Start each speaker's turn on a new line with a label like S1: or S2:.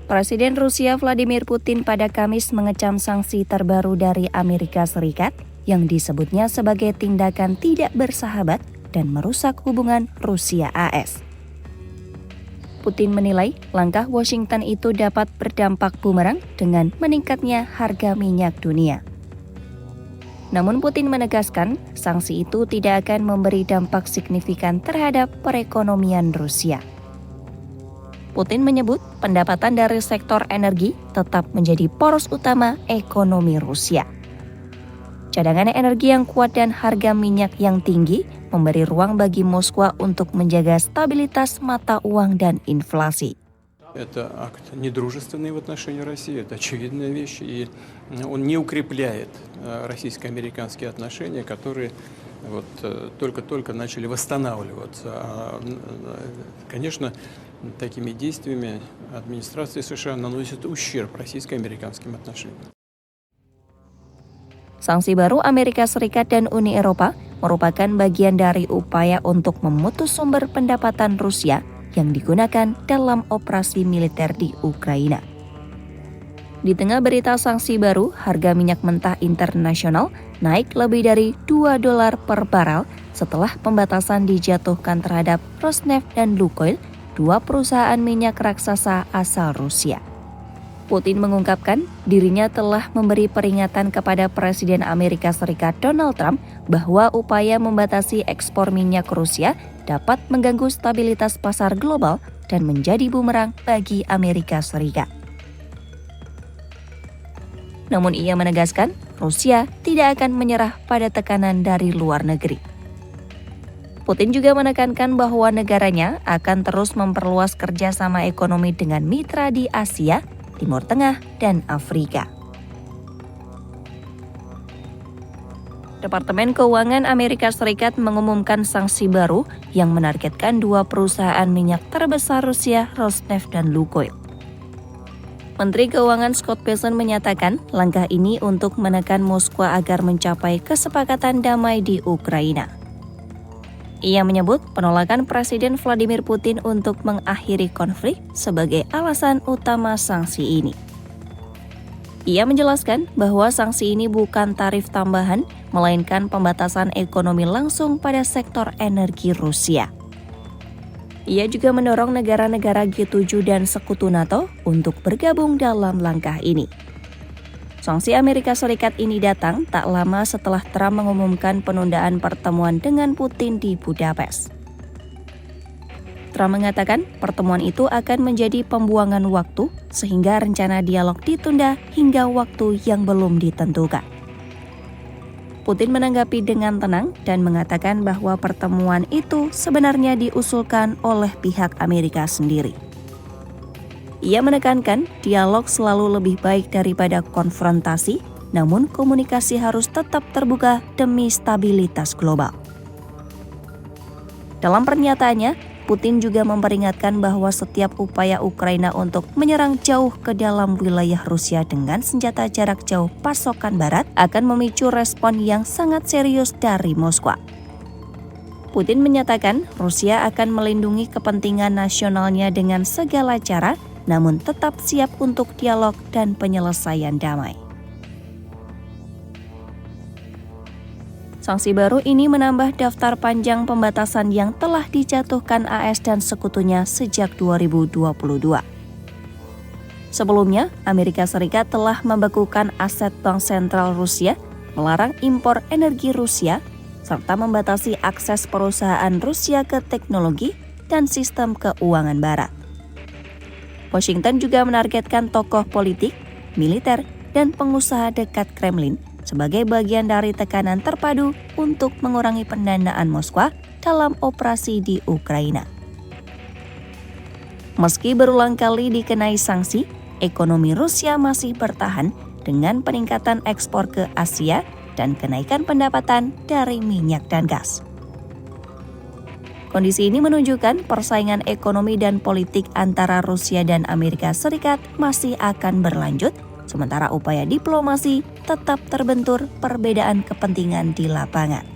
S1: Presiden Rusia Vladimir Putin pada Kamis mengecam sanksi terbaru dari Amerika Serikat yang disebutnya sebagai tindakan tidak bersahabat dan merusak hubungan Rusia-AS. Putin menilai langkah Washington itu dapat berdampak bumerang dengan meningkatnya harga minyak dunia. Namun Putin menegaskan sanksi itu tidak akan memberi dampak signifikan terhadap perekonomian Rusia. Putin menyebut pendapatan dari sektor energi tetap menjadi poros utama ekonomi Rusia. Cadangan energi yang kuat dan harga minyak yang tinggi memberi ruang bagi Moskwa untuk menjaga stabilitas mata uang dan inflasi.
S2: Это акт недружественный в отношении России, это очевидная вещь, и он не укрепляет российско-американские отношения, которые только-только начали восстанавливаться. Конечно, такими действиями администрация США наносит ущерб российско-американским отношениям.
S1: Sanksi baru Amerika Serikat dan Uni Eropa merupakan bagian dari upaya untuk memutus sumber pendapatan Rusia yang digunakan dalam operasi militer di Ukraina. Di tengah berita sanksi baru, harga minyak mentah internasional naik lebih dari $2 per barel setelah pembatasan dijatuhkan terhadap Rosneft dan Lukoil, dua perusahaan minyak raksasa asal Rusia. Putin mengungkapkan dirinya telah memberi peringatan kepada Presiden Amerika Serikat Donald Trump bahwa upaya membatasi ekspor minyak Rusia dapat mengganggu stabilitas pasar global dan menjadi bumerang bagi Amerika Serikat. Namun ia menegaskan Rusia tidak akan menyerah pada tekanan dari luar negeri. Putin juga menekankan bahwa negaranya akan terus memperluas kerjasama ekonomi dengan mitra di Asia, Timur Tengah, dan Afrika. Departemen Keuangan Amerika Serikat mengumumkan sanksi baru yang menargetkan dua perusahaan minyak terbesar Rusia, Rosneft dan Lukoil. Menteri Keuangan Scott Bessent menyatakan langkah ini untuk menekan Moskwa agar mencapai kesepakatan damai di Ukraina. Ia menyebut penolakan Presiden Vladimir Putin untuk mengakhiri konflik sebagai alasan utama sanksi ini. Ia menjelaskan bahwa sanksi ini bukan tarif tambahan, melainkan pembatasan ekonomi langsung pada sektor energi Rusia. Ia juga mendorong negara-negara G7 dan Sekutu NATO untuk bergabung dalam langkah ini. Sanksi Amerika Serikat ini datang tak lama setelah Trump mengumumkan penundaan pertemuan dengan Putin di Budapest. Trump mengatakan pertemuan itu akan menjadi pembuangan waktu sehingga rencana dialog ditunda hingga waktu yang belum ditentukan. Putin menanggapi dengan tenang dan mengatakan bahwa pertemuan itu sebenarnya diusulkan oleh pihak Amerika sendiri. Ia menekankan dialog selalu lebih baik daripada konfrontasi, namun komunikasi harus tetap terbuka demi stabilitas global. Dalam pernyataannya, Putin juga memperingatkan bahwa setiap upaya Ukraina untuk menyerang jauh ke dalam wilayah Rusia dengan senjata jarak jauh pasokan barat akan memicu respon yang sangat serius dari Moskwa. Putin menyatakan Rusia akan melindungi kepentingan nasionalnya dengan segala cara, namun tetap siap untuk dialog dan penyelesaian damai. Sanksi baru ini menambah daftar panjang pembatasan yang telah dijatuhkan AS dan sekutunya sejak 2022. Sebelumnya, Amerika Serikat telah membekukan aset bank sentral Rusia, melarang impor energi Rusia, serta membatasi akses perusahaan Rusia ke teknologi dan sistem keuangan barat. Washington juga menargetkan tokoh politik, militer, dan pengusaha dekat Kremlin sebagai bagian dari tekanan terpadu untuk mengurangi pendanaan Moskwa dalam operasi di Ukraina. Meski berulang kali dikenai sanksi, ekonomi Rusia masih bertahan dengan peningkatan ekspor ke Asia dan kenaikan pendapatan dari minyak dan gas. Kondisi ini menunjukkan persaingan ekonomi dan politik antara Rusia dan Amerika Serikat masih akan berlanjut, sementara upaya diplomasi tetap terbentur perbedaan kepentingan di lapangan.